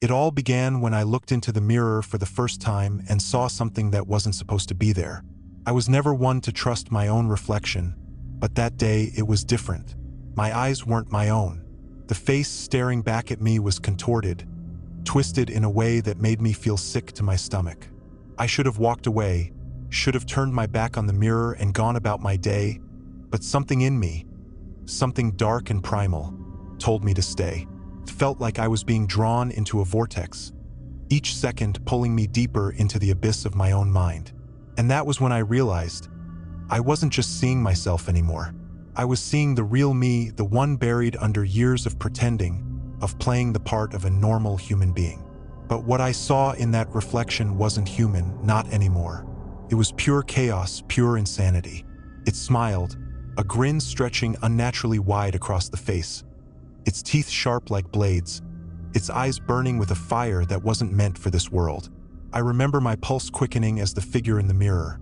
It all began when I looked into the mirror for the first time and saw something that wasn't supposed to be there. I was never one to trust my own reflection, but that day it was different. My eyes weren't my own. The face staring back at me was contorted, twisted in a way that made me feel sick to my stomach. I should have walked away, should have turned my back on the mirror and gone about my day, but something in me, something dark and primal, told me to stay. It felt like I was being drawn into a vortex, each second pulling me deeper into the abyss of my own mind. And that was when I realized I wasn't just seeing myself anymore. I was seeing the real me, the one buried under years of pretending, of playing the part of a normal human being. But what I saw in that reflection wasn't human, not anymore. It was pure chaos, pure insanity. It smiled, a grin stretching unnaturally wide across the face, its teeth sharp like blades, its eyes burning with a fire that wasn't meant for this world. I remember my pulse quickening as the figure in the mirror.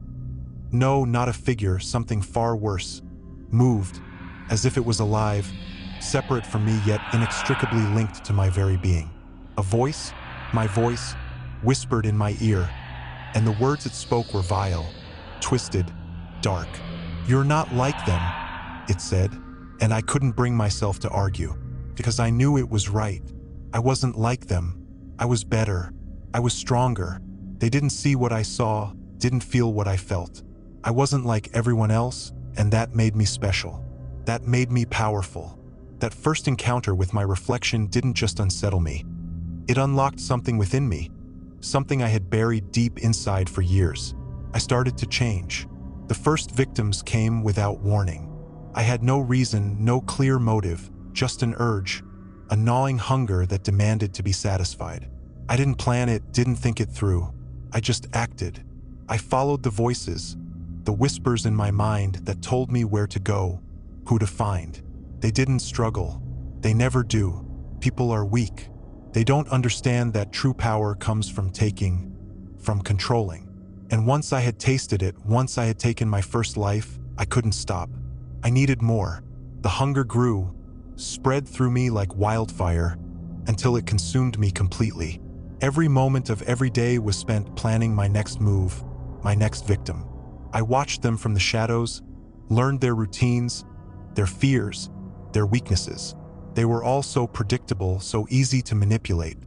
No, not a figure, something far worse. Moved, as if it was alive, separate from me yet inextricably linked to my very being. A voice, my voice, whispered in my ear, and the words it spoke were vile, twisted, dark. "You're not like them," it said, and I couldn't bring myself to argue, because I knew it was right. I wasn't like them. I was better. I was stronger. They didn't see what I saw, didn't feel what I felt. I wasn't like everyone else, and that made me special. That made me powerful. That first encounter with my reflection didn't just unsettle me. It unlocked something within me, something I had buried deep inside for years. I started to change. The first victims came without warning. I had no reason, no clear motive, just an urge, a gnawing hunger that demanded to be satisfied. I didn't plan it, didn't think it through. I just acted. I followed the voices, the whispers in my mind that told me where to go, who to find. They didn't struggle. They never do. People are weak. They don't understand that true power comes from taking, from controlling. And once I had tasted it, once I had taken my first life, I couldn't stop. I needed more. The hunger grew, spread through me like wildfire, until it consumed me completely. Every moment of every day was spent planning my next move, my next victim. I watched them from the shadows, learned their routines, their fears, their weaknesses. They were all so predictable, so easy to manipulate.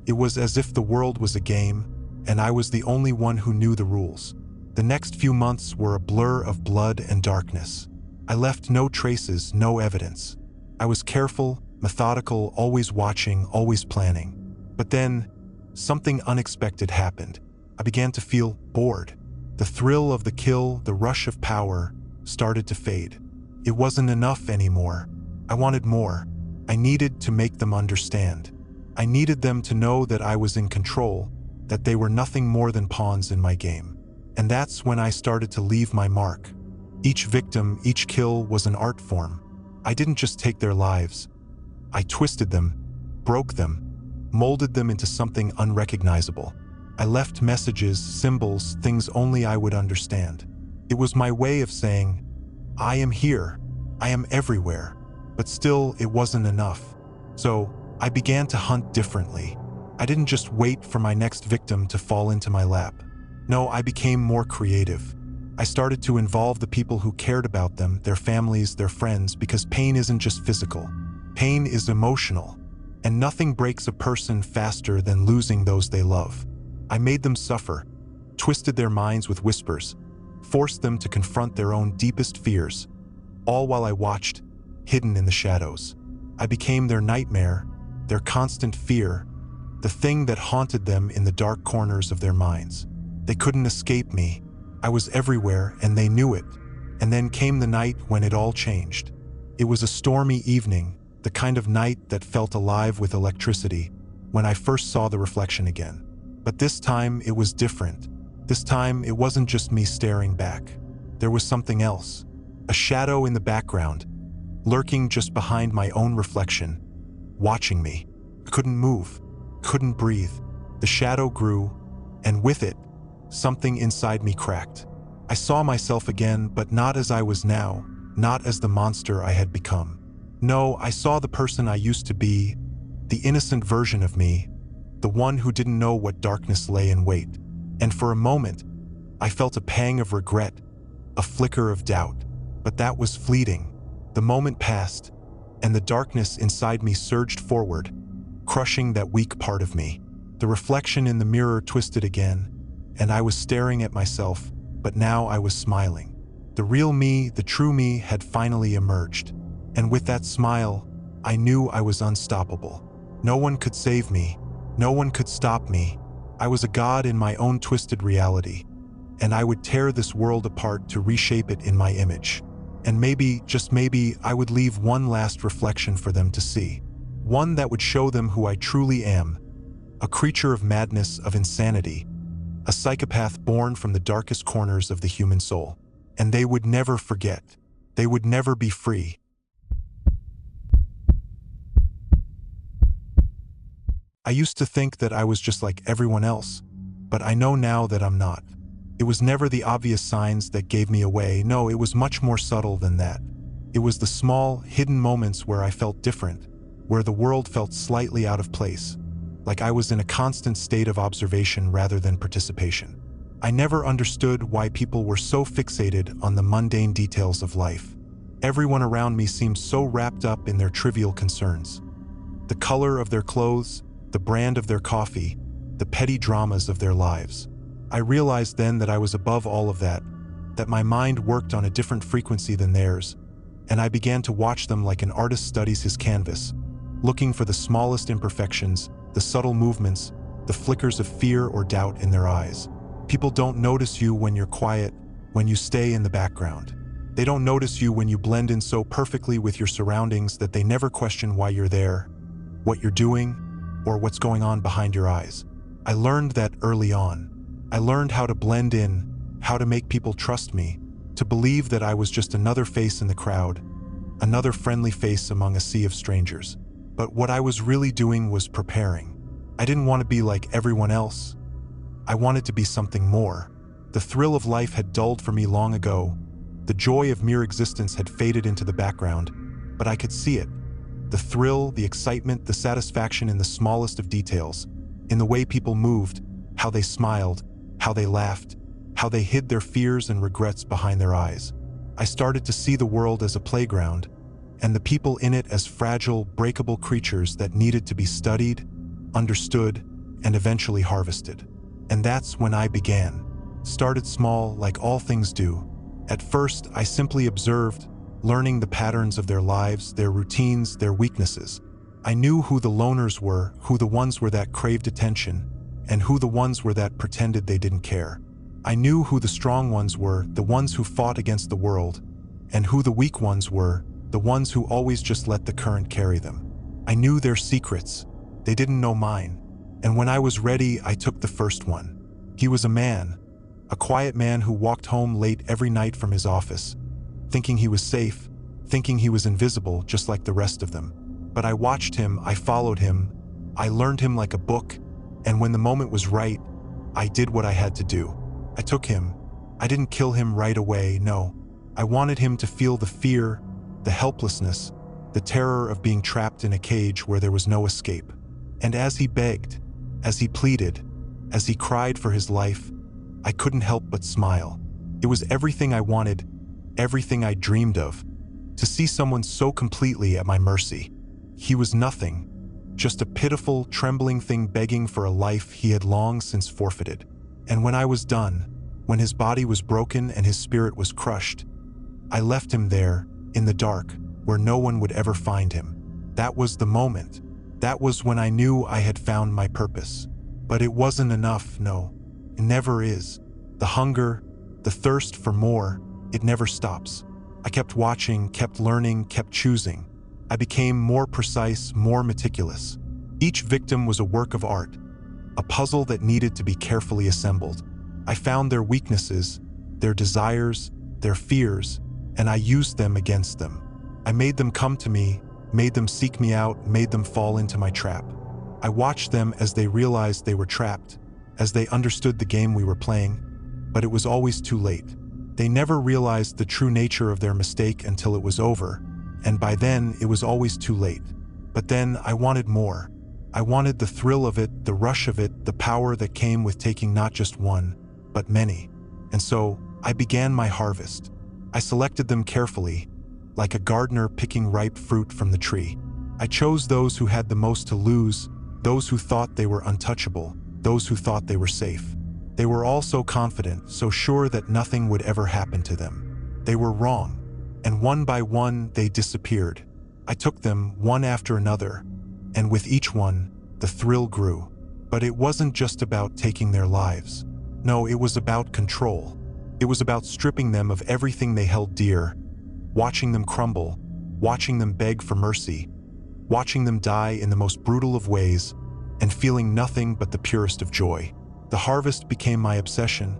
It was as if the world was a game, and I was the only one who knew the rules. The next few months were a blur of blood and darkness. I left no traces, no evidence. I was careful, methodical, always watching, always planning. But then, something unexpected happened. I began to feel bored. The thrill of the kill, the rush of power, started to fade. It wasn't enough anymore. I wanted more. I needed to make them understand. I needed them to know that I was in control, that they were nothing more than pawns in my game. And that's when I started to leave my mark. Each victim, each kill was an art form. I didn't just take their lives. I twisted them, broke them, molded them into something unrecognizable. I left messages, symbols, things only I would understand. It was my way of saying, I am here, I am everywhere. But still, it wasn't enough. So, I began to hunt differently. I didn't just wait for my next victim to fall into my lap. No, I became more creative. I started to involve the people who cared about them, their families, their friends, because pain isn't just physical. Pain is emotional, and nothing breaks a person faster than losing those they love. I made them suffer, twisted their minds with whispers, forced them to confront their own deepest fears, all while I watched, hidden in the shadows. I became their nightmare, their constant fear, the thing that haunted them in the dark corners of their minds. They couldn't escape me. I was everywhere, and they knew it. And then came the night when it all changed. It was a stormy evening, the kind of night that felt alive with electricity, when I first saw the reflection again. But this time, it was different. This time, it wasn't just me staring back. There was something else. A shadow in the background, lurking just behind my own reflection, watching me. I couldn't move, couldn't breathe. The shadow grew, and with it, something inside me cracked. I saw myself again, but not as I was now, not as the monster I had become. No, I saw the person I used to be, the innocent version of me, the one who didn't know what darkness lay in wait. And for a moment, I felt a pang of regret, a flicker of doubt. But that was fleeting. The moment passed, and the darkness inside me surged forward, crushing that weak part of me. The reflection in the mirror twisted again, and I was staring at myself, but now I was smiling. The real me, the true me, had finally emerged. And with that smile, I knew I was unstoppable. No one could save me. No one could stop me. I was a god in my own twisted reality, and I would tear this world apart to reshape it in my image. And maybe, just maybe, I would leave one last reflection for them to see. One that would show them who I truly am. A creature of madness, of insanity. A psychopath born from the darkest corners of the human soul. And they would never forget. They would never be free. I used to think that I was just like everyone else, but I know now that I'm not. It was never the obvious signs that gave me away. No, it was much more subtle than that. It was the small, hidden moments where I felt different, where the world felt slightly out of place, like I was in a constant state of observation rather than participation. I never understood why people were so fixated on the mundane details of life. Everyone around me seemed so wrapped up in their trivial concerns. The color of their clothes, the brand of their coffee, the petty dramas of their lives. I realized then that I was above all of that my mind worked on a different frequency than theirs, and I began to watch them like an artist studies his canvas, looking for the smallest imperfections, the subtle movements, the flickers of fear or doubt in their eyes. People don't notice you when you're quiet, when you stay in the background. They don't notice you when you blend in so perfectly with your surroundings that they never question why you're there, what you're doing, or what's going on behind your eyes. I learned that early on. I learned how to blend in, how to make people trust me, to believe that I was just another face in the crowd, another friendly face among a sea of strangers. But what I was really doing was preparing. I didn't want to be like everyone else. I wanted to be something more. The thrill of life had dulled for me long ago. The joy of mere existence had faded into the background, but I could see it. The thrill, the excitement, the satisfaction in the smallest of details, in the way people moved, how they smiled, how they laughed, how they hid their fears and regrets behind their eyes. I started to see the world as a playground, and the people in it as fragile, breakable creatures that needed to be studied, understood, and eventually harvested. And that's when I began. Started small, like all things do. At first, I simply observed, learning the patterns of their lives, their routines, their weaknesses. I knew who the loners were, who the ones were that craved attention, and who the ones were that pretended they didn't care. I knew who the strong ones were, the ones who fought against the world, and who the weak ones were, the ones who always just let the current carry them. I knew their secrets. They didn't know mine. And when I was ready, I took the first one. He was a man, a quiet man who walked home late every night from his office, thinking he was safe, thinking he was invisible just like the rest of them. But I watched him, I followed him, I learned him like a book, and when the moment was right, I did what I had to do. I took him. I didn't kill him right away, no. I wanted him to feel the fear, the helplessness, the terror of being trapped in a cage where there was no escape. And as he begged, as he pleaded, as he cried for his life, I couldn't help but smile. It was everything I wanted, everything I dreamed of, to see someone so completely at my mercy. He was nothing, just a pitiful, trembling thing begging for a life he had long since forfeited. And when I was done, when his body was broken and his spirit was crushed, I left him there, in the dark, where no one would ever find him. That was the moment. That was when I knew I had found my purpose. But it wasn't enough, no. It never is. The hunger, the thirst for more, it never stops. I kept watching, kept learning, kept choosing. I became more precise, more meticulous. Each victim was a work of art, a puzzle that needed to be carefully assembled. I found their weaknesses, their desires, their fears, and I used them against them. I made them come to me, made them seek me out, made them fall into my trap. I watched them as they realized they were trapped, as they understood the game we were playing, but it was always too late. They never realized the true nature of their mistake until it was over, and by then it was always too late. But then I wanted more. I wanted the thrill of it, the rush of it, the power that came with taking not just one, but many. And so, I began my harvest. I selected them carefully, like a gardener picking ripe fruit from the tree. I chose those who had the most to lose, those who thought they were untouchable, those who thought they were safe. They were all so confident, so sure that nothing would ever happen to them. They were wrong, and one by one they disappeared. I took them one after another, and with each one, the thrill grew. But it wasn't just about taking their lives. No, it was about control. It was about stripping them of everything they held dear, watching them crumble, watching them beg for mercy, watching them die in the most brutal of ways, and feeling nothing but the purest of joy. The harvest became my obsession,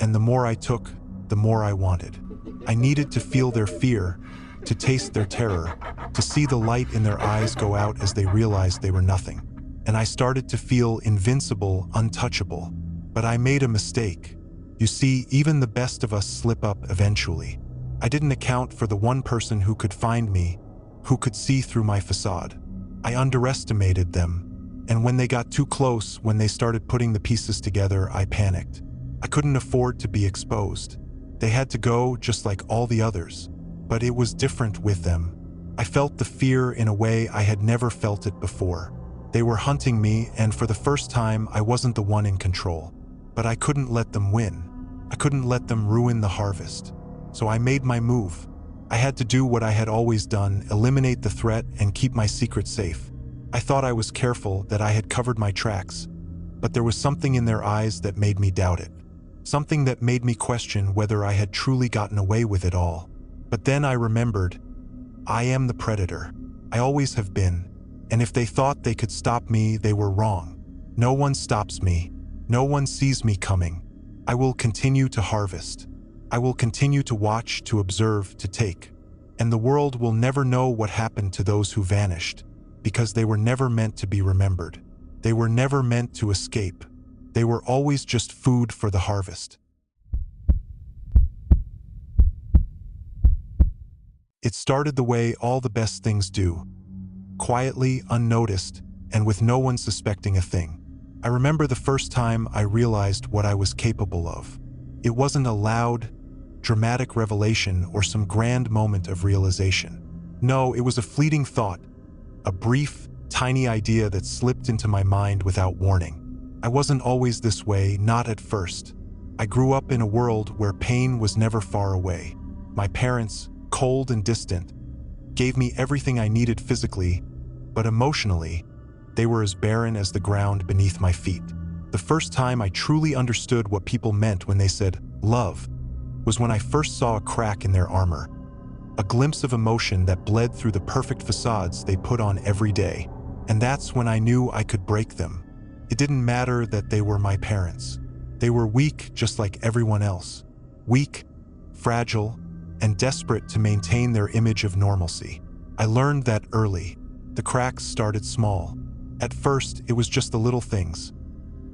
and the more I took, the more I wanted. I needed to feel their fear, to taste their terror, to see the light in their eyes go out as they realized they were nothing. And I started to feel invincible, untouchable. But I made a mistake. You see, even the best of us slip up eventually. I didn't account for the one person who could find me, who could see through my facade. I underestimated them, and when they got too close, when they started putting the pieces together, I panicked. I couldn't afford to be exposed. They had to go just like all the others, but it was different with them. I felt the fear in a way I had never felt it before. They were hunting me, and for the first time, I wasn't the one in control. But I couldn't let them win. I couldn't let them ruin the harvest. So I made my move. I had to do what I had always done, eliminate the threat and keep my secret safe. I thought I was careful, that I had covered my tracks. But there was something in their eyes that made me doubt it. Something that made me question whether I had truly gotten away with it all. But then I remembered, I am the predator. I always have been. And if they thought they could stop me, they were wrong. No one stops me. No one sees me coming. I will continue to harvest. I will continue to watch, to observe, to take. And the world will never know what happened to those who vanished, because they were never meant to be remembered. They were never meant to escape. They were always just food for the harvest. It started the way all the best things do. Quietly, unnoticed, and with no one suspecting a thing. I remember the first time I realized what I was capable of. It wasn't a loud, dramatic revelation or some grand moment of realization. No, it was a fleeting thought, a brief, tiny idea that slipped into my mind without warning. I wasn't always this way, not at first. I grew up in a world where pain was never far away. My parents, cold and distant, gave me everything I needed physically, but emotionally, they were as barren as the ground beneath my feet. The first time I truly understood what people meant when they said, love, was when I first saw a crack in their armor. A glimpse of emotion that bled through the perfect facades they put on every day. And that's when I knew I could break them. It didn't matter that they were my parents. They were weak just like everyone else. Weak, fragile, and desperate to maintain their image of normalcy. I learned that early. The cracks started small. At first, it was just the little things.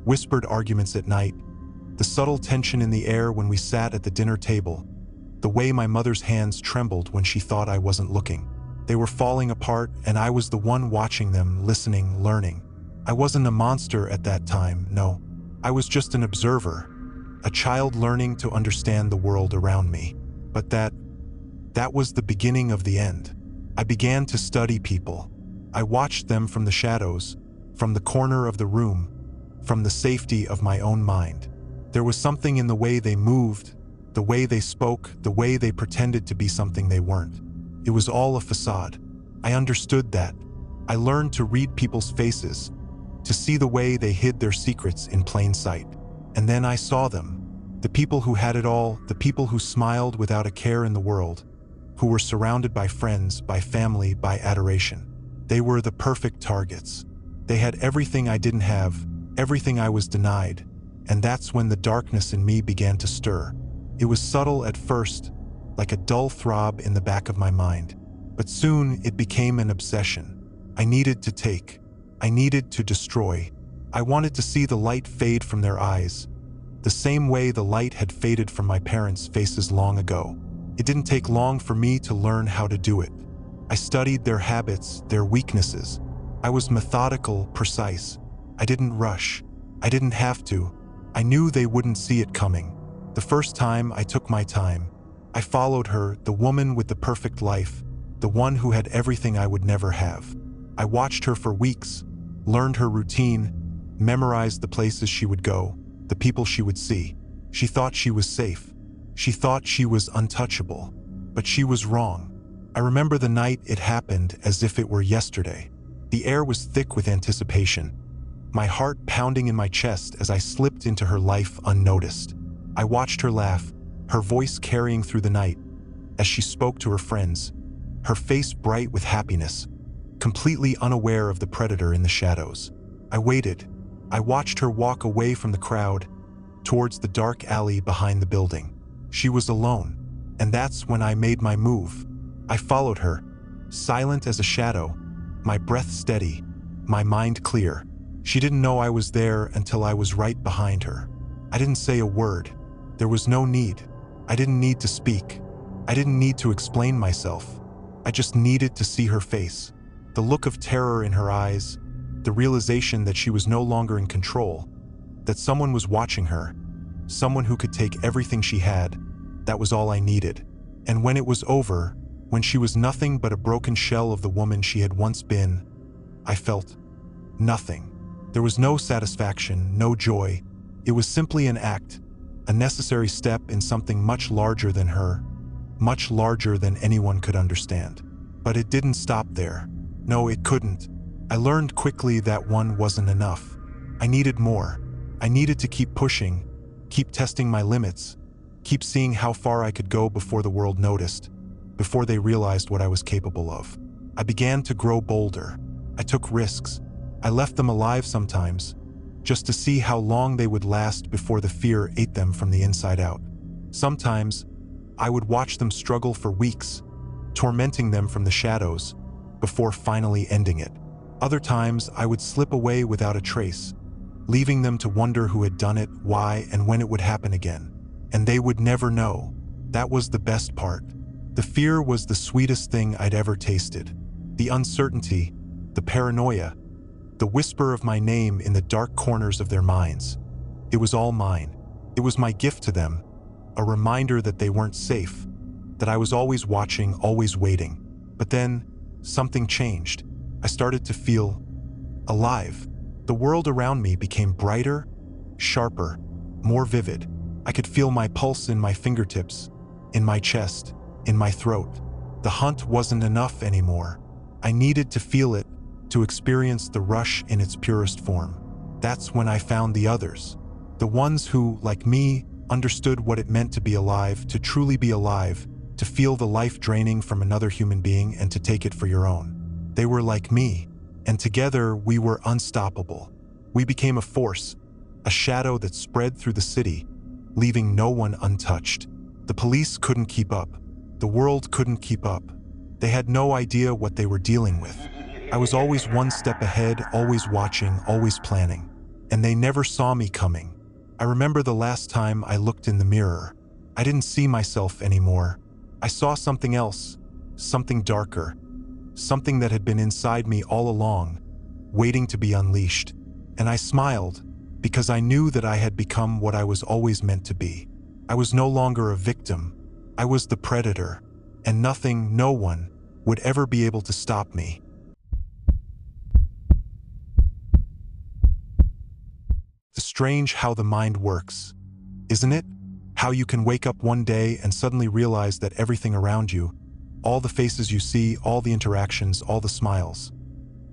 Whispered arguments at night, the subtle tension in the air when we sat at the dinner table, the way my mother's hands trembled when she thought I wasn't looking. They were falling apart, and I was the one watching them, listening, learning. I wasn't a monster at that time, no. I was just an observer, a child learning to understand the world around me. But that was the beginning of the end. I began to study people. I watched them from the shadows, from the corner of the room, from the safety of my own mind. There was something in the way they moved, the way they spoke, the way they pretended to be something they weren't. It was all a facade. I understood that. I learned to read people's faces, to see the way they hid their secrets in plain sight. And then I saw them. The people who had it all, the people who smiled without a care in the world, who were surrounded by friends, by family, by adoration. They were the perfect targets. They had everything I didn't have, everything I was denied, and that's when the darkness in me began to stir. It was subtle at first, like a dull throb in the back of my mind, but soon it became an obsession. I needed to take. I needed to destroy. I wanted to see the light fade from their eyes, the same way the light had faded from my parents' faces long ago. It didn't take long for me to learn how to do it. I studied their habits, their weaknesses. I was methodical, precise. I didn't rush. I didn't have to. I knew they wouldn't see it coming. The first time, I took my time. I followed her, the woman with the perfect life, the one who had everything I would never have. I watched her for weeks, learned her routine, memorized the places she would go, the people she would see. She thought she was safe. She thought she was untouchable. But she was wrong. I remember the night it happened as if it were yesterday. The air was thick with anticipation, my heart pounding in my chest as I slipped into her life unnoticed. I watched her laugh, her voice carrying through the night, as she spoke to her friends, her face bright with happiness, completely unaware of the predator in the shadows. I waited. I watched her walk away from the crowd, towards the dark alley behind the building. She was alone, and that's when I made my move. I followed her, silent as a shadow, my breath steady, my mind clear. She didn't know I was there until I was right behind her. I didn't say a word. There was no need. I didn't need to speak. I didn't need to explain myself. I just needed to see her face. The look of terror in her eyes, the realization that she was no longer in control, that someone was watching her, someone who could take everything she had. That was all I needed. And when it was over, when she was nothing but a broken shell of the woman she had once been, I felt nothing. There was no satisfaction, no joy. It was simply an act, a necessary step in something much larger than her, much larger than anyone could understand. But it didn't stop there. No, it couldn't. I learned quickly that one wasn't enough. I needed more. I needed to keep pushing, keep testing my limits, keep seeing how far I could go before the world noticed, before they realized what I was capable of. I began to grow bolder. I took risks. I left them alive sometimes, just to see how long they would last before the fear ate them from the inside out. Sometimes, I would watch them struggle for weeks, tormenting them from the shadows, before finally ending it. Other times, I would slip away without a trace, leaving them to wonder who had done it, why, and when it would happen again. And they would never know. That was the best part. The fear was the sweetest thing I'd ever tasted. The uncertainty, the paranoia, the whisper of my name in the dark corners of their minds. It was all mine. It was my gift to them, a reminder that they weren't safe, that I was always watching, always waiting. But then, something changed. I started to feel alive. The world around me became brighter, sharper, more vivid. I could feel my pulse in my fingertips, in my chest, in my throat. The hunt wasn't enough anymore. I needed to feel it, to experience the rush in its purest form. That's when I found the others. The ones who, like me, understood what it meant to be alive, to truly be alive, to feel the life draining from another human being and to take it for your own. They were like me, and together we were unstoppable. We became a force, a shadow that spread through the city, leaving no one untouched. The police couldn't keep up. The world couldn't keep up. They had no idea what they were dealing with. I was always one step ahead, always watching, always planning. And they never saw me coming. I remember the last time I looked in the mirror. I didn't see myself anymore. I saw something else, something darker, something that had been inside me all along, waiting to be unleashed. And I smiled, because I knew that I had become what I was always meant to be. I was no longer a victim. I was the predator, and nothing, no one, would ever be able to stop me. It's strange how the mind works, isn't it? How you can wake up one day and suddenly realize that everything around you, all the faces you see, all the interactions, all the smiles,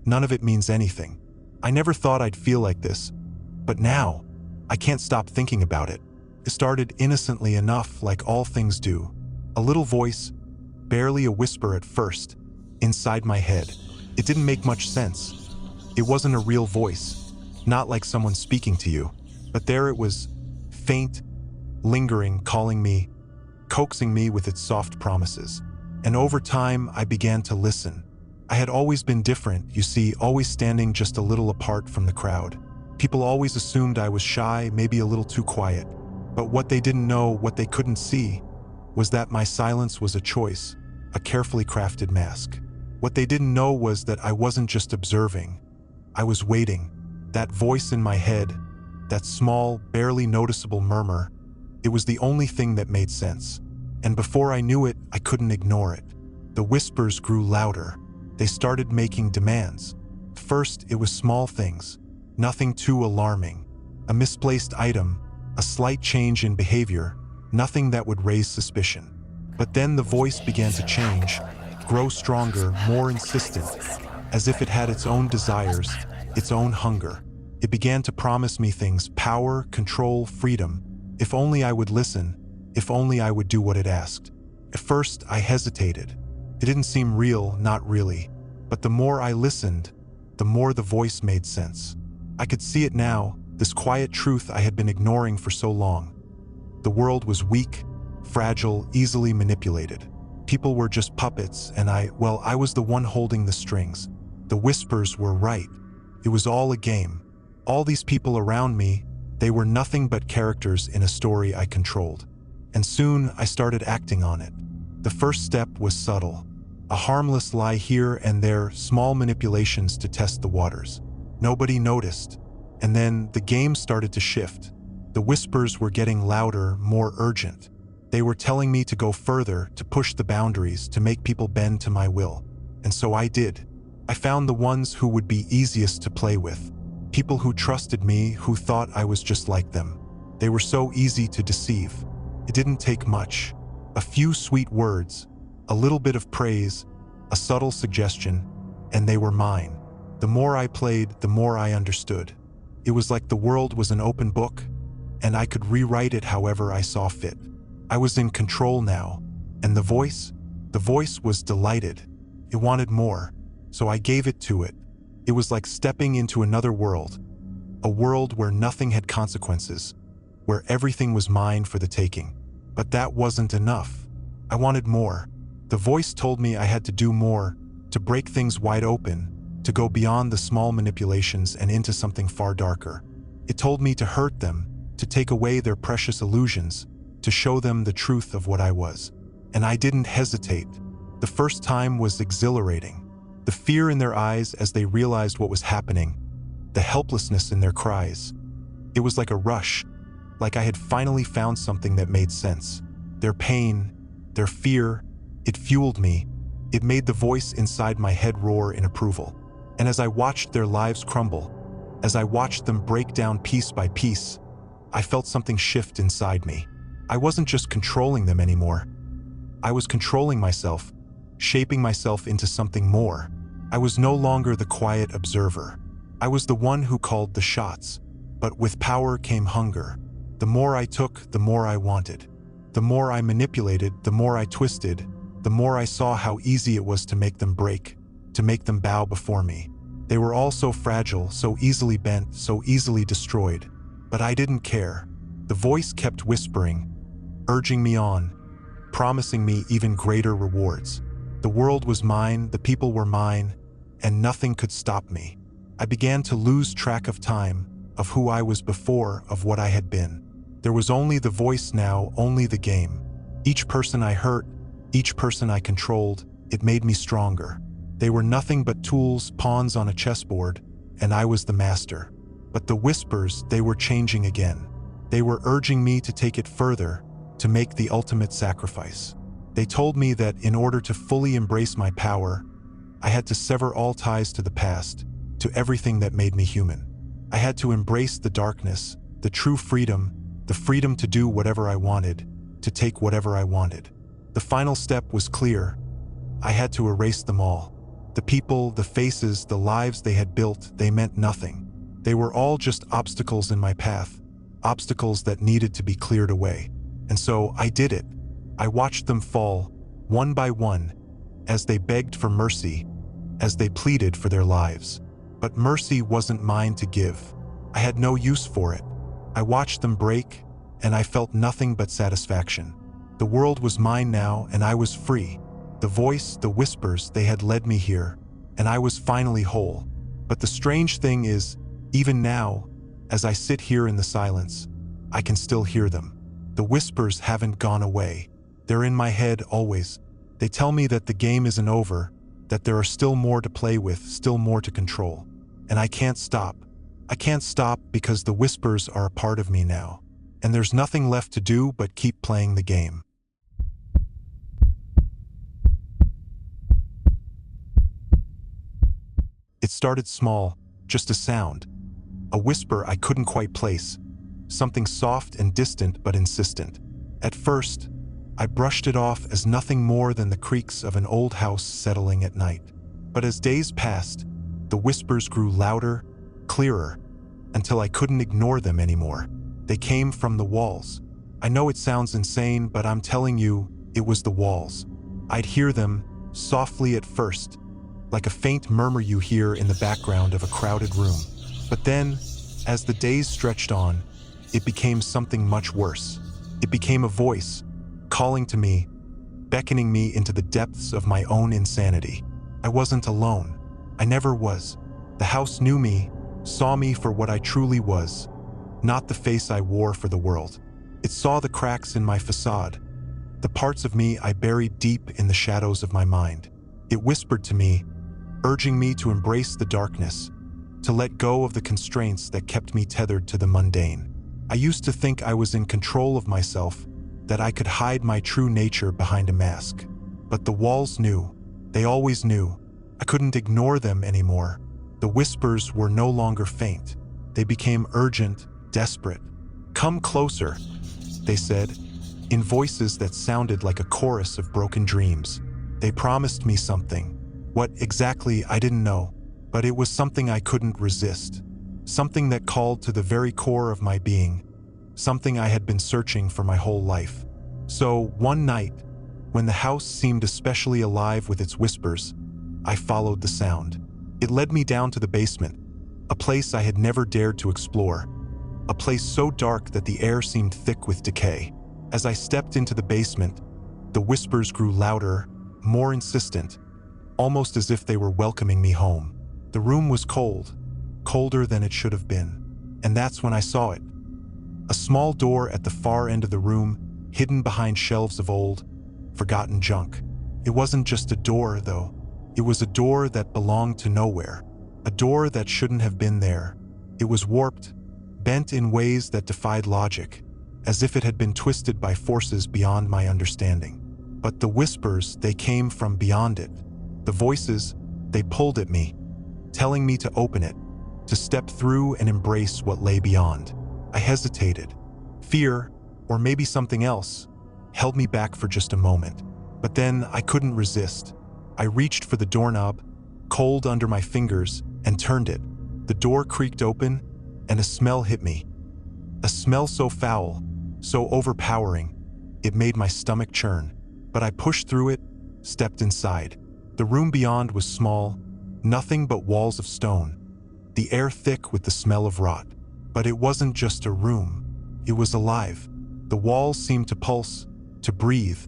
none of it means anything. I never thought I'd feel like this, but now, I can't stop thinking about it. It started innocently enough, like all things do. A little voice, barely a whisper at first, inside my head. It didn't make much sense. It wasn't a real voice, not like someone speaking to you. But there it was, faint, lingering, calling me, coaxing me with its soft promises. And over time, I began to listen. I had always been different, you see, always standing just a little apart from the crowd. People always assumed I was shy, maybe a little too quiet. But what they didn't know, what they couldn't see, was that my silence was a choice, a carefully crafted mask. What they didn't know was that I wasn't just observing. I was waiting. That voice in my head, that small, barely noticeable murmur, it was the only thing that made sense. And before I knew it, I couldn't ignore it. The whispers grew louder. They started making demands. First, it was small things, nothing too alarming. A misplaced item, a slight change in behavior, nothing that would raise suspicion. But then the voice began to change, grow stronger, more insistent, as if it had its own desires, its own hunger. It began to promise me things: power, control, freedom. If only I would listen, if only I would do what it asked. At first, I hesitated. It didn't seem real, not really. But the more I listened, the more the voice made sense. I could see it now, this quiet truth I had been ignoring for so long. The world was weak, fragile, easily manipulated. People were just puppets, and I was the one holding the strings. The whispers were right. It was all a game. All these people around me, they were nothing but characters in a story I controlled. And soon I started acting on it. The first step was subtle. A harmless lie here and there, small manipulations to test the waters. Nobody noticed. And then the game started to shift. The whispers were getting louder, more urgent. They were telling me to go further, to push the boundaries, to make people bend to my will. And so I did. I found the ones who would be easiest to play with. People who trusted me, who thought I was just like them. They were so easy to deceive. It didn't take much. A few sweet words, a little bit of praise, a subtle suggestion, and they were mine. The more I played, the more I understood. It was like the world was an open book, and I could rewrite it however I saw fit. I was in control now, and the voice was delighted. It wanted more, so I gave it to it. It was like stepping into another world, a world where nothing had consequences, where everything was mine for the taking. But that wasn't enough. I wanted more. The voice told me I had to do more, to break things wide open, to go beyond the small manipulations and into something far darker. It told me to hurt them, to take away their precious illusions, to show them the truth of what I was. And I didn't hesitate. The first time was exhilarating. The fear in their eyes as they realized what was happening, the helplessness in their cries. It was like a rush, like I had finally found something that made sense. Their pain, their fear, it fueled me. It made the voice inside my head roar in approval. And as I watched their lives crumble, as I watched them break down piece by piece, I felt something shift inside me. I wasn't just controlling them anymore. I was controlling myself, shaping myself into something more. I was no longer the quiet observer. I was the one who called the shots. But with power came hunger. The more I took, the more I wanted. The more I manipulated, the more I twisted, the more I saw how easy it was to make them break, to make them bow before me. They were all so fragile, so easily bent, so easily destroyed. But I didn't care. The voice kept whispering, urging me on, promising me even greater rewards. The world was mine, the people were mine, and nothing could stop me. I began to lose track of time, of who I was before, of what I had been. There was only the voice now, only the game. Each person I hurt, each person I controlled, it made me stronger. They were nothing but tools, pawns on a chessboard, and I was the master. But the whispers, they were changing again. They were urging me to take it further, to make the ultimate sacrifice. They told me that in order to fully embrace my power, I had to sever all ties to the past, to everything that made me human. I had to embrace the darkness, the true freedom, the freedom to do whatever I wanted, to take whatever I wanted. The final step was clear. I had to erase them all. The people, the faces, the lives they had built, they meant nothing. They were all just obstacles in my path, obstacles that needed to be cleared away. And so I did it. I watched them fall, one by one, as they begged for mercy, as they pleaded for their lives. But mercy wasn't mine to give. I had no use for it. I watched them break, and I felt nothing but satisfaction. The world was mine now, and I was free. The voice, the whispers, they had led me here, and I was finally whole. But the strange thing is, even now, as I sit here in the silence, I can still hear them. The whispers haven't gone away. They're in my head always. They tell me that the game isn't over, that there are still more to play with, still more to control. And I can't stop. I can't stop because the whispers are a part of me now. And there's nothing left to do but keep playing the game. It started small, just a sound. A whisper I couldn't quite place. Something soft and distant but insistent. At first, I brushed it off as nothing more than the creaks of an old house settling at night. But as days passed, the whispers grew louder, clearer, until I couldn't ignore them anymore. They came from the walls. I know it sounds insane, but I'm telling you, it was the walls. I'd hear them, softly at first, like a faint murmur you hear in the background of a crowded room. But then, as the days stretched on, it became something much worse. It became a voice, calling to me, beckoning me into the depths of my own insanity. I wasn't alone. I never was. The house knew me, saw me for what I truly was, not the face I wore for the world. It saw the cracks in my facade, the parts of me I buried deep in the shadows of my mind. It whispered to me, urging me to embrace the darkness, to let go of the constraints that kept me tethered to the mundane. I used to think I was in control of myself, that I could hide my true nature behind a mask. But the walls knew. They always knew. I couldn't ignore them anymore. The whispers were no longer faint. They became urgent, desperate. "Come closer," they said, in voices that sounded like a chorus of broken dreams. They promised me something. What exactly, I didn't know, but it was something I couldn't resist. Something that called to the very core of my being. Something I had been searching for my whole life. So, one night, when the house seemed especially alive with its whispers, I followed the sound. It led me down to the basement, a place I had never dared to explore. A place so dark that the air seemed thick with decay. As I stepped into the basement, the whispers grew louder, more insistent, almost as if they were welcoming me home. The room was cold, colder than it should have been. And that's when I saw it. A small door at the far end of the room, hidden behind shelves of old, forgotten junk. It wasn't just a door, though. It was a door that belonged to nowhere. A door that shouldn't have been there. It was warped, bent in ways that defied logic, as if it had been twisted by forces beyond my understanding. But the whispers, they came from beyond it. The voices, they pulled at me, telling me to open it, to step through and embrace what lay beyond. I hesitated. Fear, or maybe something else, held me back for just a moment. But then I couldn't resist. I reached for the doorknob, cold under my fingers, and turned it. The door creaked open, and a smell hit me. A smell so foul, so overpowering, it made my stomach churn. But I pushed through it, stepped inside. The room beyond was small, nothing but walls of stone, the air thick with the smell of rot. But it wasn't just a room. It was alive. The walls seemed to pulse, to breathe,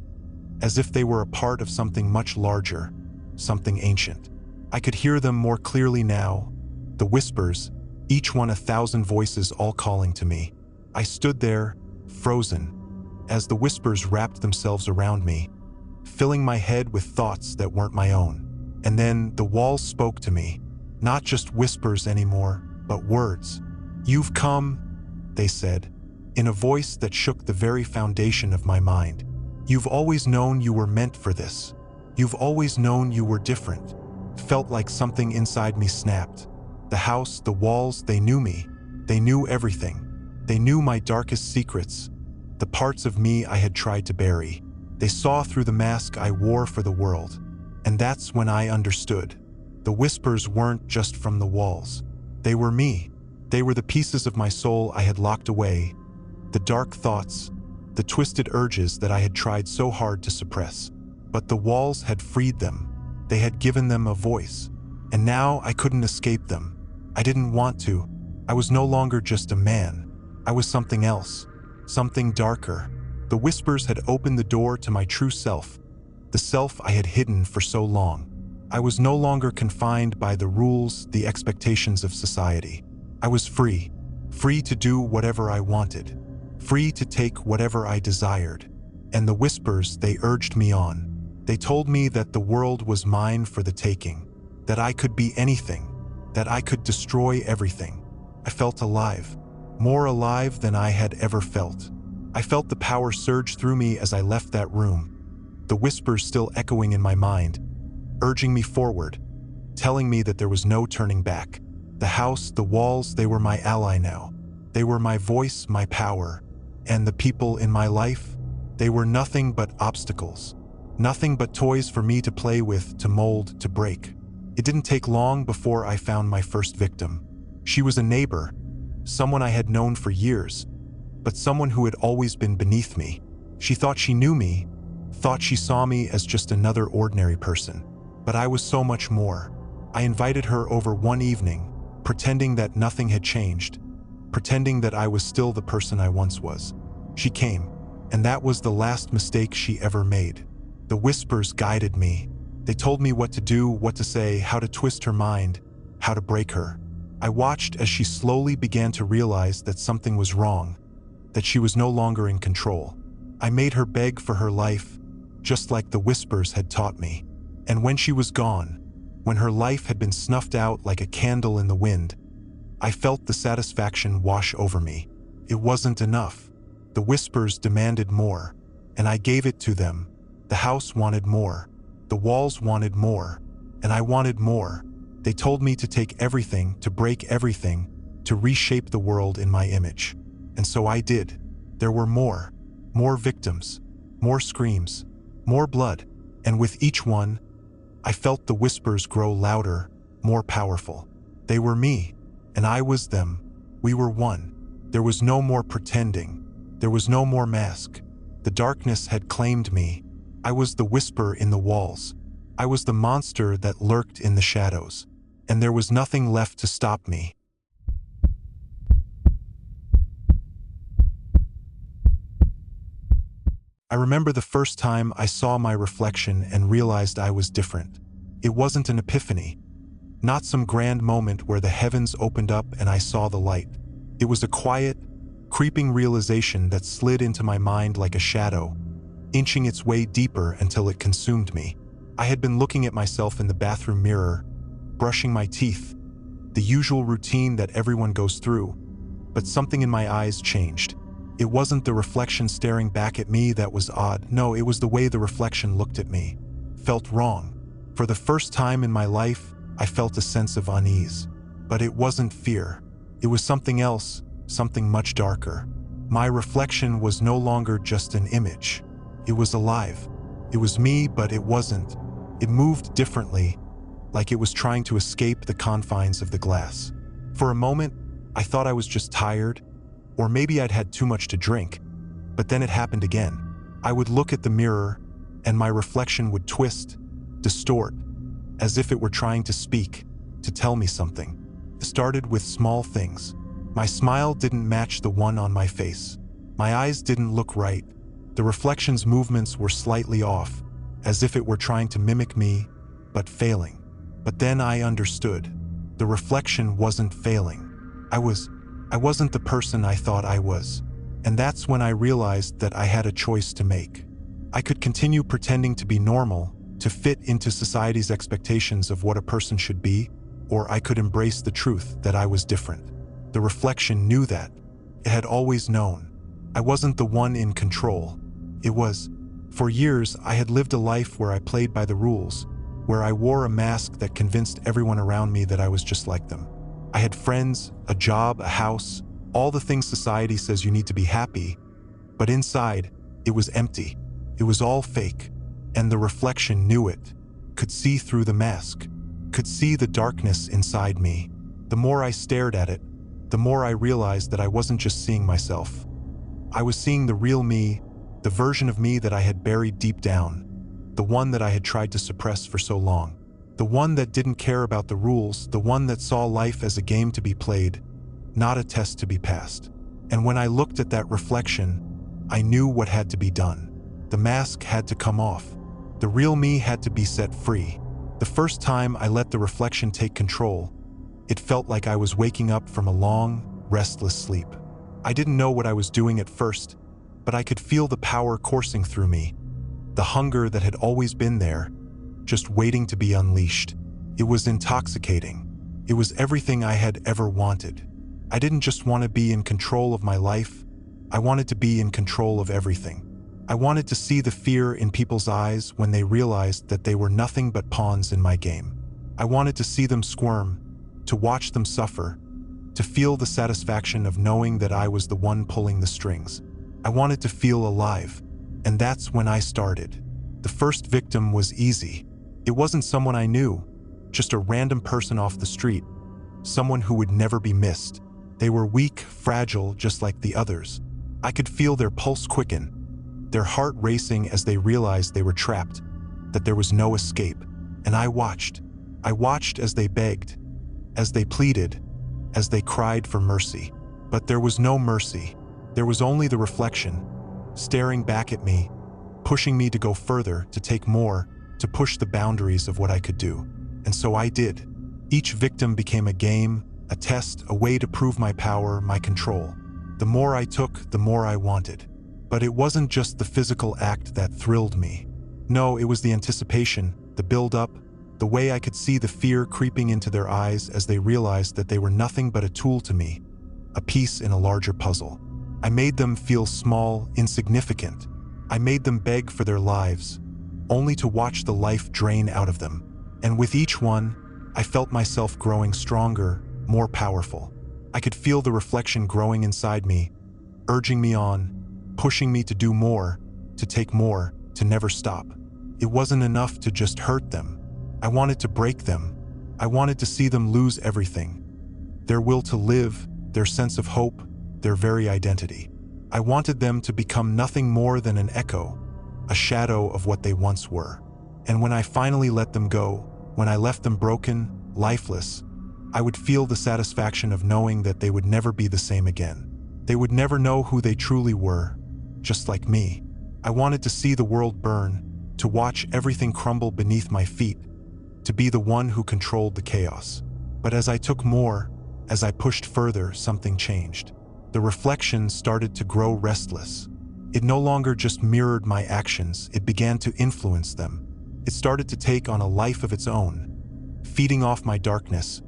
as if they were a part of something much larger, something ancient. I could hear them more clearly now, the whispers, each one 1,000 voices all calling to me. I stood there, frozen, as the whispers wrapped themselves around me, filling my head with thoughts that weren't my own. And then the walls spoke to me, not just whispers anymore, but words. "You've come," they said, in a voice that shook the very foundation of my mind. "You've always known you were meant for this. You've always known you were different." Felt like something inside me snapped. The house, the walls, they knew me. They knew everything. They knew my darkest secrets, the parts of me I had tried to bury. They saw through the mask I wore for the world. And that's when I understood. The whispers weren't just from the walls. They were me. They were the pieces of my soul I had locked away, the dark thoughts, the twisted urges that I had tried so hard to suppress. But the walls had freed them. They had given them a voice. And now I couldn't escape them. I didn't want to. I was no longer just a man. I was something else, something darker. The whispers had opened the door to my true self, the self I had hidden for so long. I was no longer confined by the rules, the expectations of society. I was free, free to do whatever I wanted, free to take whatever I desired. And the whispers, they urged me on. They told me that the world was mine for the taking, that I could be anything, that I could destroy everything. I felt alive, more alive than I had ever felt. I felt the power surge through me as I left that room, the whispers still echoing in my mind, urging me forward, telling me that there was no turning back. The house, the walls, they were my ally now. They were my voice, my power. And the people in my life, they were nothing but obstacles. Nothing but toys for me to play with, to mold, to break. It didn't take long before I found my first victim. She was a neighbor, someone I had known for years, but someone who had always been beneath me. She thought she knew me, thought she saw me as just another ordinary person. But I was so much more. I invited her over one evening, pretending that nothing had changed, pretending that I was still the person I once was. She came, and that was the last mistake she ever made. The whispers guided me. They told me what to do, what to say, how to twist her mind, how to break her. I watched as she slowly began to realize that something was wrong, that she was no longer in control. I made her beg for her life, just like the whispers had taught me. And when she was gone, when her life had been snuffed out like a candle in the wind, I felt the satisfaction wash over me. It wasn't enough. The whispers demanded more, and I gave it to them. The house wanted more. The walls wanted more, and I wanted more. They told me to take everything, to break everything, to reshape the world in my image. And so I did. There were more victims, more screams, more blood, and with each one, I felt the whispers grow louder, more powerful. They were me, and I was them. We were one. There was no more pretending. There was no more mask. The darkness had claimed me. I was the whisper in the walls. I was the monster that lurked in the shadows. And there was nothing left to stop me. I remember the first time I saw my reflection and realized I was different. It wasn't an epiphany, not some grand moment where the heavens opened up and I saw the light. It was a quiet, creeping realization that slid into my mind like a shadow, inching its way deeper until it consumed me. I had been looking at myself in the bathroom mirror, brushing my teeth, the usual routine that everyone goes through, but something in my eyes changed. It wasn't the reflection staring back at me that was odd. No, it was the way the reflection looked at me. Felt wrong. For the first time in my life, I felt a sense of unease. But it wasn't fear. It was something else, something much darker. My reflection was no longer just an image. It was alive. It was me, but it wasn't. It moved differently, like it was trying to escape the confines of the glass. For a moment, I thought I was just tired, or maybe I'd had too much to drink. But then it happened again. I would look at the mirror, and my reflection would twist, distort, as if it were trying to speak, to tell me something. It started with small things. My smile didn't match the one on my face. My eyes didn't look right. The reflection's movements were slightly off, as if it were trying to mimic me, but failing. But then I understood. The reflection wasn't failing. I wasn't the person I thought I was. And that's when I realized that I had a choice to make. I could continue pretending to be normal, to fit into society's expectations of what a person should be, or I could embrace the truth that I was different. The reflection knew that. It had always known. I wasn't the one in control. For years, I had lived a life where I played by the rules, where I wore a mask that convinced everyone around me that I was just like them. I had friends, a job, a house, all the things society says you need to be happy, but inside, it was empty. It was all fake, and the reflection knew it, could see through the mask, could see the darkness inside me. The more I stared at it, the more I realized that I wasn't just seeing myself. I was seeing the real me, the version of me that I had buried deep down, the one that I had tried to suppress for so long. The one that didn't care about the rules, the one that saw life as a game to be played, not a test to be passed. And when I looked at that reflection, I knew what had to be done. The mask had to come off. The real me had to be set free. The first time I let the reflection take control, it felt like I was waking up from a long, restless sleep. I didn't know what I was doing at first, but I could feel the power coursing through me. the hunger that had always been there, just waiting to be unleashed. It was intoxicating. It was everything I had ever wanted. I didn't just want to be in control of my life. I wanted to be in control of everything. I wanted to see the fear in people's eyes when they realized that they were nothing but pawns in my game. I wanted to see them squirm, to watch them suffer, to feel the satisfaction of knowing that I was the one pulling the strings. I wanted to feel alive, and that's when I started. The first victim was easy. It wasn't someone I knew, just a random person off the street, someone who would never be missed. They were weak, fragile, just like the others. I could feel their pulse quicken, their heart racing as they realized they were trapped, that there was no escape. And I watched. I watched as they begged, as they pleaded, as they cried for mercy. But there was no mercy. There was only the reflection, staring back at me, pushing me to go further, to take more, to push the boundaries of what I could do. And so I did. Each victim became a game, a test, a way to prove my power, my control. The more I took, the more I wanted. But it wasn't just the physical act that thrilled me. No, it was the anticipation, the build-up, the way I could see the fear creeping into their eyes as they realized that they were nothing but a tool to me, a piece in a larger puzzle. I made them feel small, insignificant. I made them beg for their lives, only to watch the life drain out of them. And with each one, I felt myself growing stronger, more powerful. I could feel the reflection growing inside me, urging me on, pushing me to do more, to take more, to never stop. It wasn't enough to just hurt them. I wanted to break them. I wanted to see them lose everything. Their will to live, their sense of hope, their very identity. I wanted them to become nothing more than an echo, a shadow of what they once were. And when I finally let them go, when I left them broken, lifeless, I would feel the satisfaction of knowing that they would never be the same again. They would never know who they truly were, just like me. I wanted to see the world burn, to watch everything crumble beneath my feet, to be the one who controlled the chaos. But as I took more, as I pushed further, something changed. The reflection started to grow restless. It no longer just mirrored my actions, it began to influence them. It started to take on a life of its own, feeding off my darkness,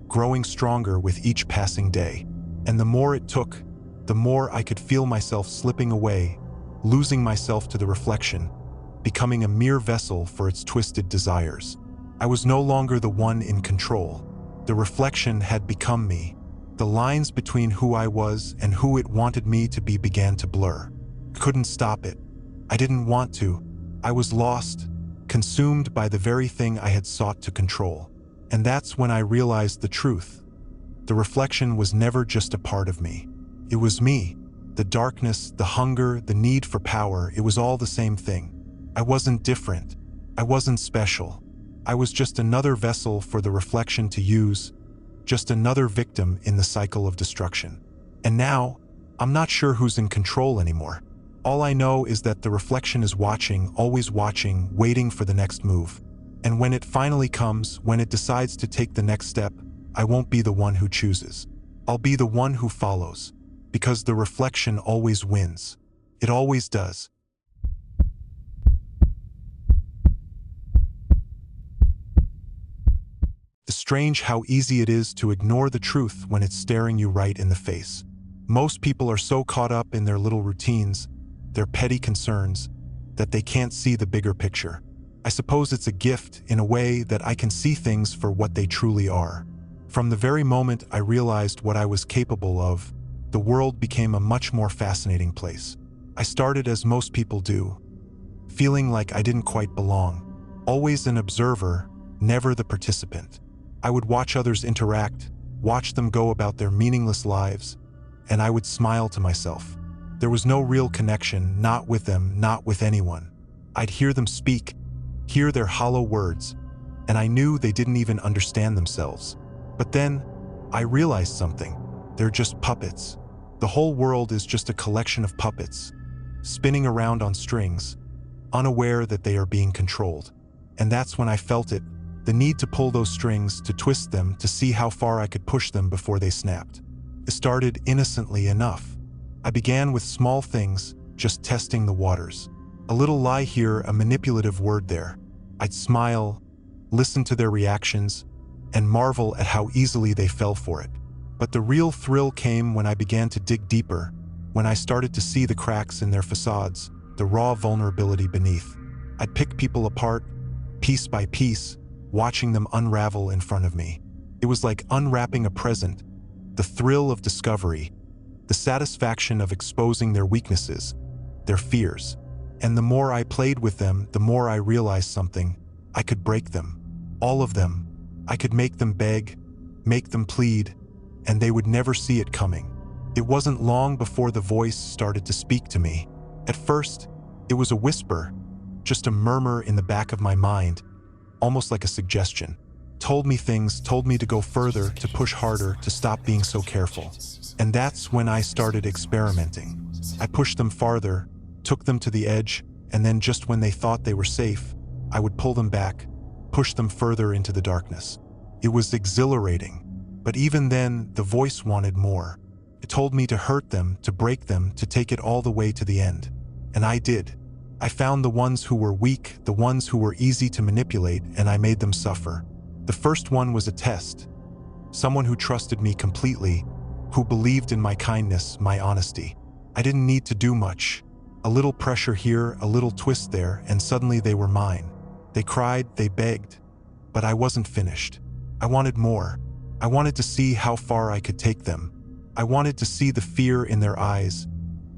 growing stronger with each passing day. And the more it took, the more I could feel myself slipping away, losing myself to the reflection, becoming a mere vessel for its twisted desires. I was no longer the one in control. The reflection had become me. The lines between who I was and who it wanted me to be began to blur. Couldn't stop it. I didn't want to. I was lost, consumed by the very thing I had sought to control. And that's when I realized the truth. The reflection was never just a part of me. It was me. The darkness, the hunger, the need for power, it was all the same thing. I wasn't different. I wasn't special. I was just another vessel for the reflection to use, just another victim in the cycle of destruction. And now, I'm not sure who's in control anymore. All I know is that the reflection is watching, always watching, waiting for the next move. And when it finally comes, when it decides to take the next step, I won't be the one who chooses. I'll be the one who follows. Because the reflection always wins. It always does. It's strange how easy it is to ignore the truth when it's staring you right in the face. Most people are so caught up in their little routines, their petty concerns, that they can't see the bigger picture. I suppose it's a gift, in a way, that I can see things for what they truly are. From the very moment I realized what I was capable of, the world became a much more fascinating place. I started as most people do, feeling like I didn't quite belong. Always an observer, never the participant. I would watch others interact, watch them go about their meaningless lives, and I would smile to myself. There was no real connection, not with them, not with anyone. I'd hear them speak, hear their hollow words, and I knew they didn't even understand themselves. But then, I realized something. They're just puppets. The whole world is just a collection of puppets, spinning around on strings, unaware that they are being controlled. And that's when I felt it, the need to pull those strings, to twist them, to see how far I could push them before they snapped. It started innocently enough. I began with small things, just testing the waters. A little lie here, a manipulative word there. I'd smile, listen to their reactions, and marvel at how easily they fell for it. But the real thrill came when I began to dig deeper, when I started to see the cracks in their facades, the raw vulnerability beneath. I'd pick people apart, piece by piece, watching them unravel in front of me. It was like unwrapping a present, the thrill of discovery, the satisfaction of exposing their weaknesses, their fears. And the more I played with them, the more I realized something. I could break them. All of them. I could make them beg, make them plead, and they would never see it coming. It wasn't long before the voice started to speak to me. At first, it was a whisper, just a murmur in the back of my mind, almost like a suggestion. Told me things, told me to go further, to push harder, to stop being so careful. And that's when I started experimenting. I pushed them farther, took them to the edge, and then just when they thought they were safe, I would pull them back, push them further into the darkness. It was exhilarating, but even then, the voice wanted more. It told me to hurt them, to break them, to take it all the way to the end. And I did. I found the ones who were weak, the ones who were easy to manipulate, and I made them suffer. The first one was a test. Someone who trusted me completely, who believed in my kindness, my honesty. I didn't need to do much. A little pressure here, a little twist there, and suddenly they were mine. They cried, they begged, but I wasn't finished. I wanted more. I wanted to see how far I could take them. I wanted to see the fear in their eyes,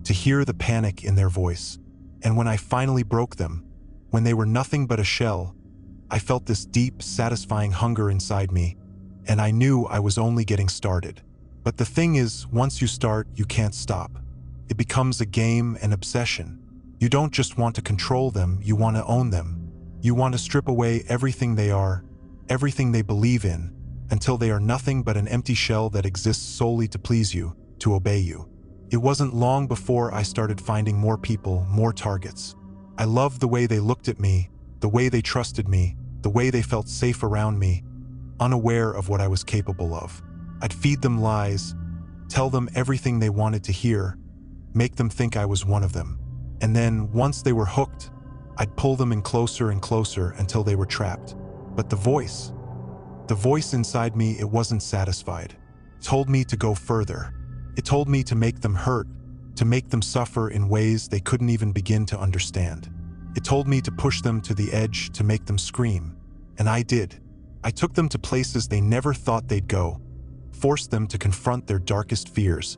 to hear the panic in their voice. And when I finally broke them, when they were nothing but a shell, I felt this deep, satisfying hunger inside me, and I knew I was only getting started. But the thing is, once you start, you can't stop. It becomes a game, an obsession. You don't just want to control them, you want to own them. You want to strip away everything they are, everything they believe in, until they are nothing but an empty shell that exists solely to please you, to obey you. It wasn't long before I started finding more people, more targets. I loved the way they looked at me, the way they trusted me, the way they felt safe around me, unaware of what I was capable of. I'd feed them lies, tell them everything they wanted to hear, make them think I was one of them. And then, once they were hooked, I'd pull them in closer and closer until they were trapped. But the voice inside me, it wasn't satisfied. It told me to go further. It told me to make them hurt, to make them suffer in ways they couldn't even begin to understand. It told me to push them to the edge, to make them scream. And I did. I took them to places they never thought they'd go, forced them to confront their darkest fears,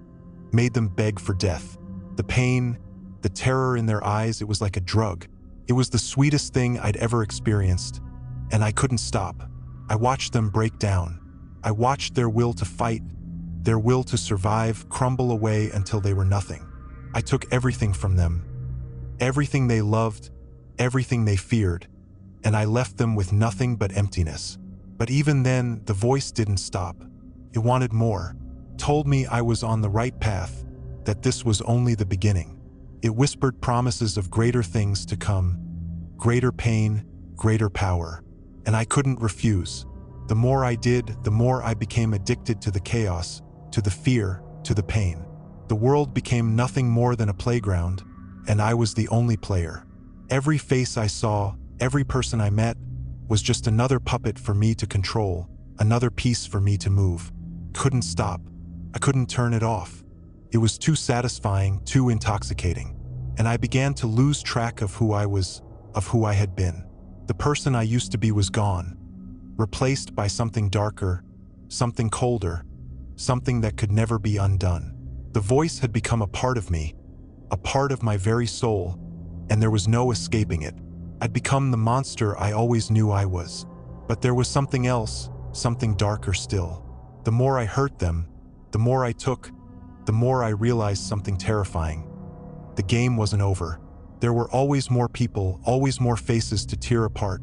made them beg for death. The pain, the terror in their eyes, it was like a drug. It was the sweetest thing I'd ever experienced, and I couldn't stop. I watched them break down. I watched their will to fight, their will to survive, crumble away until they were nothing. I took everything from them, everything they loved, everything they feared, and I left them with nothing but emptiness. But even then, the voice didn't stop. It wanted more, told me I was on the right path, that this was only the beginning. It whispered promises of greater things to come, greater pain, greater power, and I couldn't refuse. The more I did, the more I became addicted to the chaos, to the fear, to the pain. The world became nothing more than a playground, and I was the only player. Every face I saw, every person I met, was just another puppet for me to control, another piece for me to move. Couldn't stop. I couldn't turn it off. It was too satisfying, too intoxicating. And I began to lose track of who I was, of who I had been. The person I used to be was gone, replaced by something darker, something colder, something that could never be undone. The voice had become a part of me, a part of my very soul, and there was no escaping it. I'd become the monster I always knew I was. But there was something else, something darker still. The more I hurt them, the more I took, the more I realized something terrifying. The game wasn't over. There were always more people, always more faces to tear apart,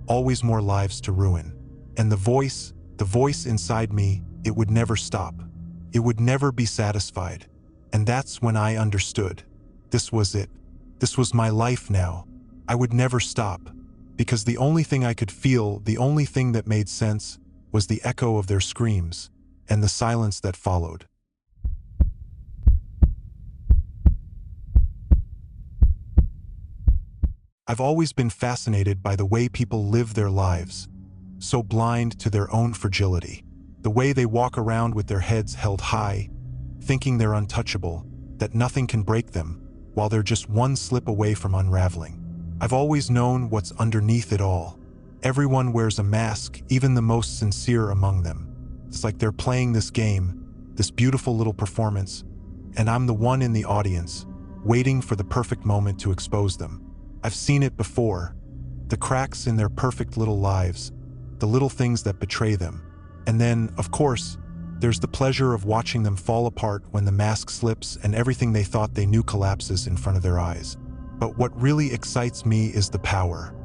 always more lives to ruin. And the voice inside me, it would never stop. It would never be satisfied. And that's when I understood. This was it. This was my life now. I would never stop. Because the only thing I could feel, the only thing that made sense, was the echo of their screams, and the silence that followed. I've always been fascinated by the way people live their lives, so blind to their own fragility. The way they walk around with their heads held high, thinking they're untouchable, that nothing can break them, while they're just one slip away from unraveling. I've always known what's underneath it all. Everyone wears a mask, even the most sincere among them. It's like they're playing this game, this beautiful little performance, and I'm the one in the audience, waiting for the perfect moment to expose them. I've seen it before, the cracks in their perfect little lives, the little things that betray them. And then, of course, there's the pleasure of watching them fall apart when the mask slips and everything they thought they knew collapses in front of their eyes. But what really excites me is the power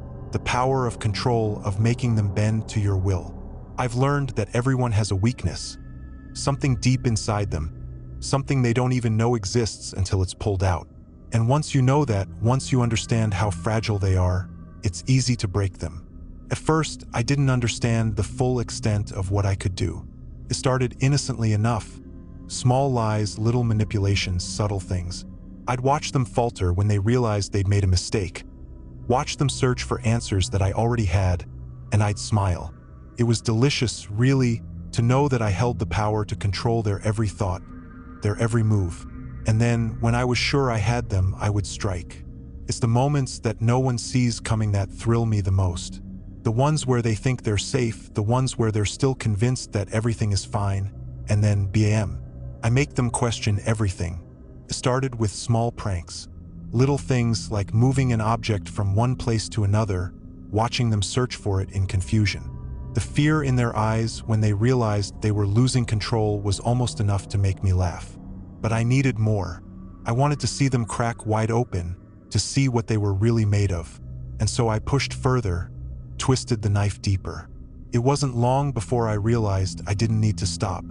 of control, of making them bend to your will. I've learned that everyone has a weakness, something deep inside them, something they don't even know exists until it's pulled out. And once you know that, once you understand how fragile they are, it's easy to break them. At first, I didn't understand the full extent of what I could do. It started innocently enough. Small lies, little manipulations, subtle things. I'd watch them falter when they realized they'd made a mistake. Watch them search for answers that I already had, and I'd smile. It was delicious, really, to know that I held the power to control their every thought, their every move. And then, when I was sure I had them, I would strike. It's the moments that no one sees coming that thrill me the most. The ones where they think they're safe, the ones where they're still convinced that everything is fine, and then bam, I make them question everything. It started with small pranks. Little things like moving an object from one place to another, watching them search for it in confusion. The fear in their eyes when they realized they were losing control was almost enough to make me laugh. But I needed more. I wanted to see them crack wide open, to see what they were really made of. And so I pushed further, twisted the knife deeper. It wasn't long before I realized I didn't need to stop.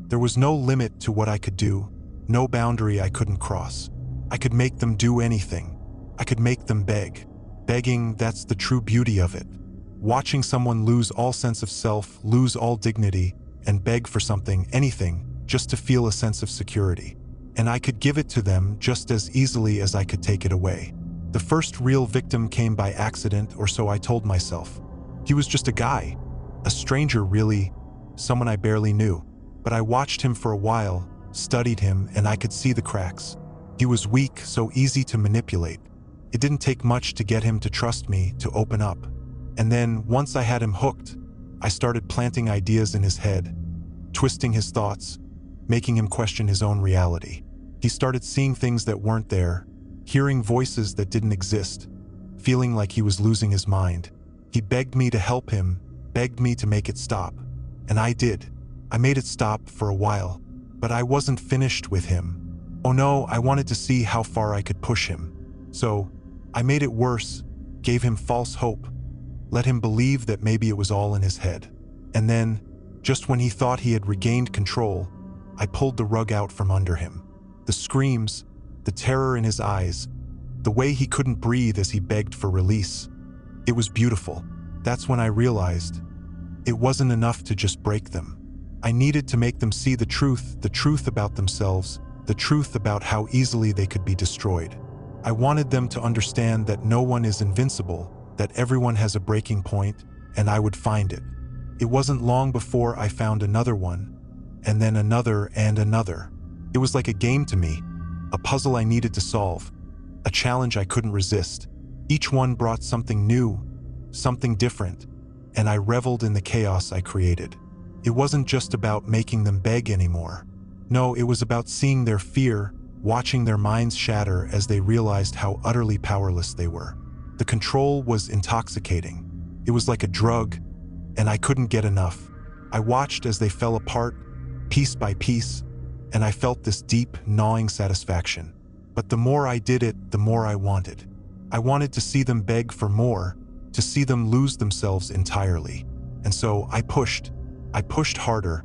There was no limit to what I could do, no boundary I couldn't cross. I could make them do anything. I could make them beg. Begging, that's the true beauty of it. Watching someone lose all sense of self, lose all dignity, and beg for something, anything, just to feel a sense of security. And I could give it to them just as easily as I could take it away. The first real victim came by accident, or so I told myself. He was just a guy, a stranger really, someone I barely knew. But I watched him for a while, studied him, and I could see the cracks. He was weak, so easy to manipulate. It didn't take much to get him to trust me, to open up. And then, once I had him hooked, I started planting ideas in his head, twisting his thoughts, making him question his own reality. He started seeing things that weren't there, hearing voices that didn't exist, feeling like he was losing his mind. He begged me to help him, begged me to make it stop. And I did. I made it stop for a while, but I wasn't finished with him. Oh no, I wanted to see how far I could push him. So, I made it worse, gave him false hope, let him believe that maybe it was all in his head. And then, just when he thought he had regained control, I pulled the rug out from under him. The screams, the terror in his eyes, the way he couldn't breathe as he begged for release. It was beautiful. That's when I realized it wasn't enough to just break them. I needed to make them see the truth about themselves, the truth about how easily they could be destroyed. I wanted them to understand that no one is invincible, that everyone has a breaking point, and I would find it. It wasn't long before I found another one, and then another and another. It was like a game to me, a puzzle I needed to solve, a challenge I couldn't resist. Each one brought something new, something different, and I reveled in the chaos I created. It wasn't just about making them beg anymore. No, it was about seeing their fear, watching their minds shatter as they realized how utterly powerless they were. The control was intoxicating. It was like a drug, and I couldn't get enough. I watched as they fell apart, piece by piece, and I felt this deep, gnawing satisfaction. But the more I did it, the more I wanted. I wanted to see them beg for more, to see them lose themselves entirely. And so I pushed harder,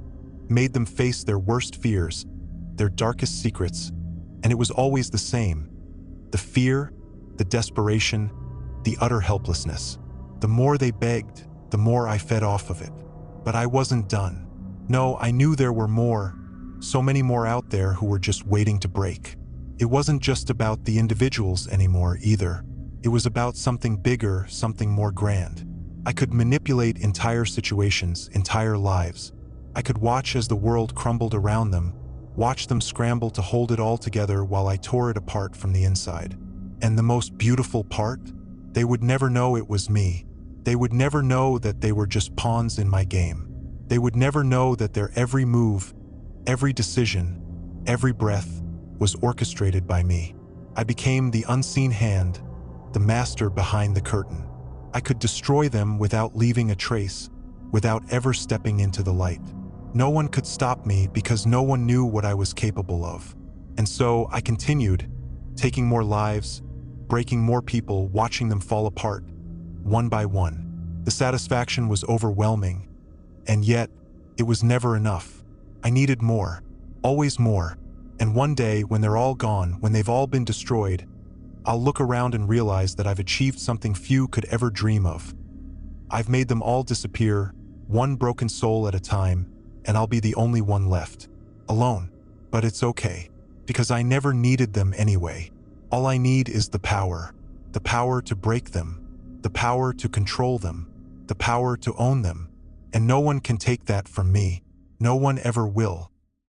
made them face their worst fears, their darkest secrets, and it was always the same. The fear, the desperation, the utter helplessness. The more they begged, the more I fed off of it. But I wasn't done. No, I knew there were more, so many more out there who were just waiting to break. It wasn't just about the individuals anymore either. It was about something bigger, something more grand. I could manipulate entire situations, entire lives. I could watch as the world crumbled around them, watch them scramble to hold it all together while I tore it apart from the inside. And the most beautiful part? They would never know it was me. They would never know that they were just pawns in my game. They would never know that their every move, every decision, every breath was orchestrated by me. I became the unseen hand, the master behind the curtain. I could destroy them without leaving a trace, without ever stepping into the light. No one could stop me because no one knew what I was capable of. And so I continued, taking more lives, breaking more people, watching them fall apart, one by one. The satisfaction was overwhelming, and yet it was never enough. I needed more, always more. And one day, when they're all gone, when they've all been destroyed, I'll look around and realize that I've achieved something few could ever dream of. I've made them all disappear, one broken soul at a time, and I'll be the only one left, alone. But it's okay, because I never needed them anyway. All I need is the power to break them, the power to control them, the power to own them. And no one can take that from me. No one ever will.